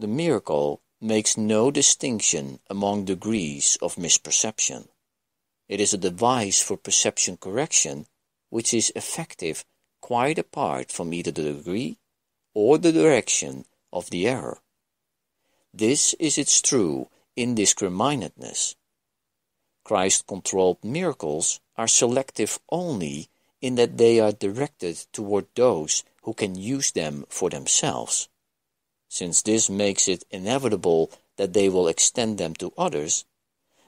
The miracle makes no distinction among degrees of misperception. It is a device for perception correction which is effective quite apart from either the degree or the direction of the error. This is its true indiscriminatedness. Christ-controlled miracles are selective only in that they are directed toward those who can use them for themselves. Since this makes it inevitable that they will extend them to others,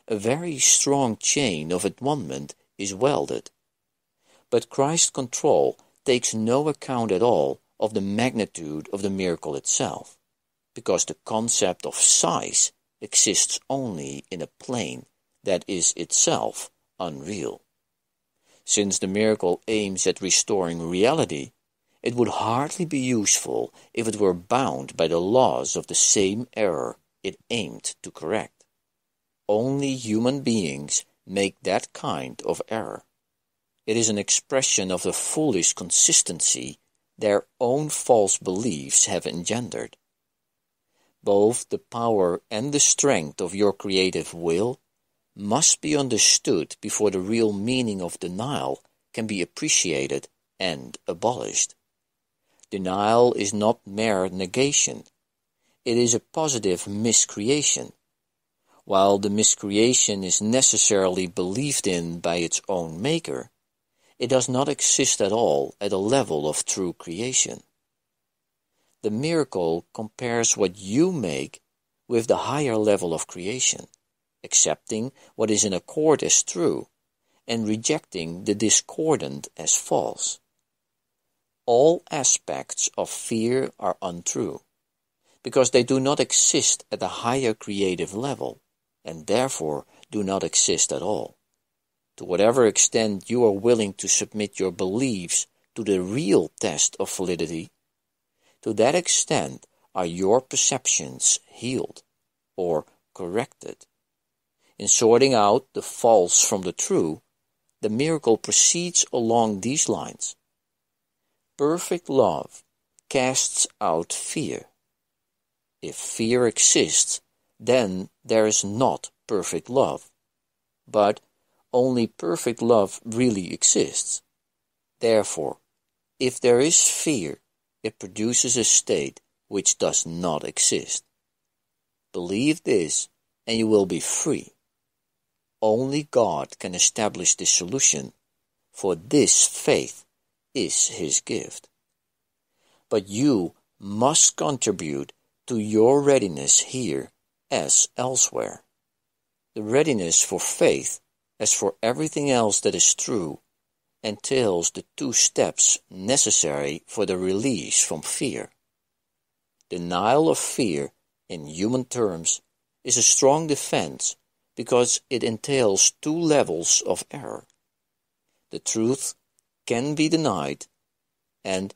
a very strong chain of atonement is welded. But Christ's control takes no account at all of the magnitude of the miracle itself, because the concept of size exists only in a plane that is itself unreal. Since the miracle aims at restoring reality, it would hardly be useful if it were bound by the laws of the same error it aimed to correct. Only human beings make that kind of error. It is an expression of the foolish consistency their own false beliefs have engendered. Both the power and the strength of your creative will must be understood before the real meaning of denial can be appreciated and abolished. Denial is not mere negation. It is a positive miscreation. While the miscreation is necessarily believed in by its own maker, it does not exist at all at a level of true creation. The miracle compares what you make with the higher level of creation, accepting what is in accord as true, and rejecting the discordant as false. All aspects of fear are untrue, because they do not exist at a higher creative level, and therefore do not exist at all. To whatever extent you are willing to submit your beliefs to the real test of validity, to that extent are your perceptions healed or corrected. In sorting out the false from the true, the miracle proceeds along these lines. Perfect love casts out fear. If fear exists, then there is not perfect love, but only perfect love really exists. Therefore, if there is fear, it produces a state which does not exist. Believe this, and you will be free. Only God can establish this solution, for this faith is His gift. But you must contribute to your readiness here as elsewhere. The readiness for faith, as for everything else that is true, entails the two steps necessary for the release from fear. Denial of fear, in human terms, is a strong defense because it entails two levels of error. The truth can be denied, and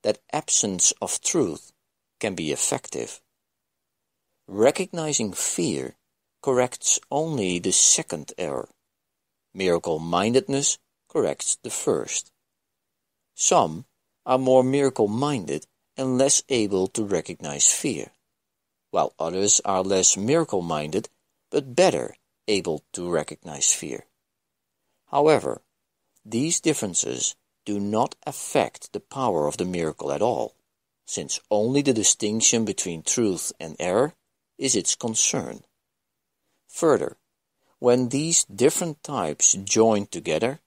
that absence of truth can be effective. Recognizing fear corrects only the second error. Miracle-mindedness corrects the first. Some are more miracle-minded and less able to recognize fear, while others are less miracle-minded but better able to recognize fear. However, these differences do not affect the power of the miracle at all, since only the distinction between truth and error is its concern. Further, when these different types join together,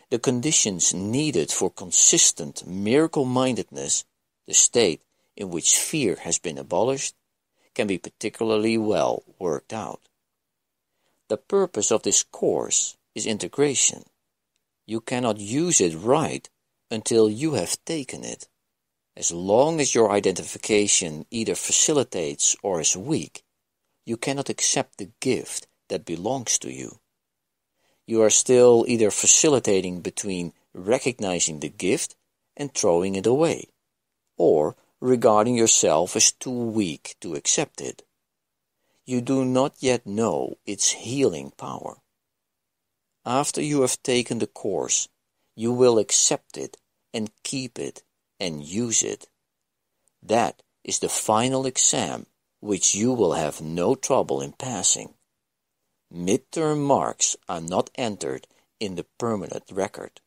the conditions needed for consistent miracle-mindedness, the state in which fear has been abolished, can be particularly well worked out. The purpose of this course is integration. You cannot use it right until you have taken it. As long as your identification either facilitates or is weak, you cannot accept the gift that belongs to you. You are still either facilitating between recognizing the gift and throwing it away, or regarding yourself as too weak to accept it. You do not yet know its healing power. After you have taken the course, you will accept it and keep it and use it. That is the final exam which you will have no trouble in passing. Midterm marks are not entered in the permanent record.